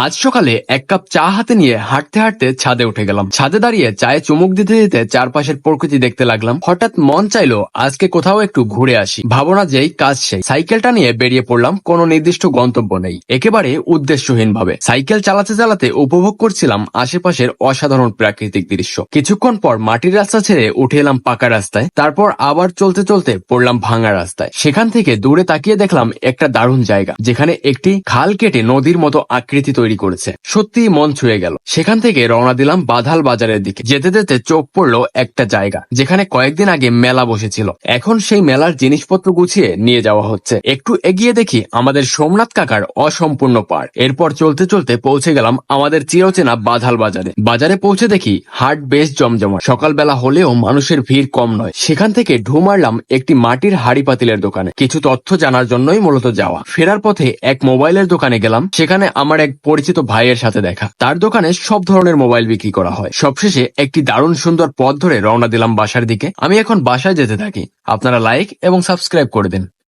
আজ সকালে এক কাপ চা হাতে নিয়ে হাঁটতে হাঁটতে ছাদে উঠে গেলাম। ছাদে দাঁড়িয়ে চায়ে চুমুক দিতে দিতে চারপাশের প্রকৃতি দেখতে লাগলাম। হঠাৎ মন চাইলো আজকে কোথাও একটু ঘুরে আসি। ভাবনা যেই কাজ সেই। সাইকেলটা নিয়ে বেরিয়ে পড়লাম। কোনো নির্দিষ্ট গন্তব্য নেই, একেবারে উদ্দেশ্যহীন ভাবে সাইকেল চালাতে চালাতে উপভোগ করছিলাম আশেপাশের অসাধারণ প্রাকৃতিক দৃশ্য। কিছুক্ষণ পর মাটির রাস্তা ছেড়ে উঠে এলাম পাকা রাস্তায়। তারপর আবার চলতে চলতে পড়লাম ভাঙা রাস্তায়। সেখান থেকে দূরে তাকিয়ে দেখলাম একটা দারুণ জায়গা, যেখানে একটি খাল কেটে নদীর মতো আকৃতি তৈরি করেছে। সত্যি মন ছুঁয়ে গেল। সেখান থেকে রওনা দিলাম বাধাল বাজারের দিকে। যেতে যেতে চোখ পড়লো একটা জায়গা, যেখানে কয়েকদিন আগে মেলা বসেছিল। এখন সেই মেলার জিনিসপত্র গুছিয়ে নিয়ে যাওয়া হচ্ছে। একটু এগিয়ে দেখি আমাদের সোমনাথ কাকার অসম্পূর্ণ পার। এরপর চলতে চলতে পৌঁছে গেলাম আমাদের চিরচেনা বাধাল বাজারে। বাজারে পৌঁছে দেখি হাট বেশ জমজমাট। সকালবেলা হলেও মানুষের ভিড় কম নয়। সেখান থেকে ঢু মারলাম একটি মাটির হাড়ি পাতিলের দোকানে। কিছু তথ্য জানার জন্যই মূলত যাওয়া। ফেরার পথে এক মোবাইলের দোকানে গেলাম। সেখানে আমার এক পরিচিত ভাইয়ের সাথে দেখা। তার দোকানে সব ধরনের মোবাইল বিক্রি করা হয়। সবশেষে একটি দারুণ সুন্দর পথ ধরে রওনা দিলাম বাসার দিকে। আমি এখন বাসায় যেতে থাকি। আপনারা লাইক এবং সাবস্ক্রাইব করে দিন।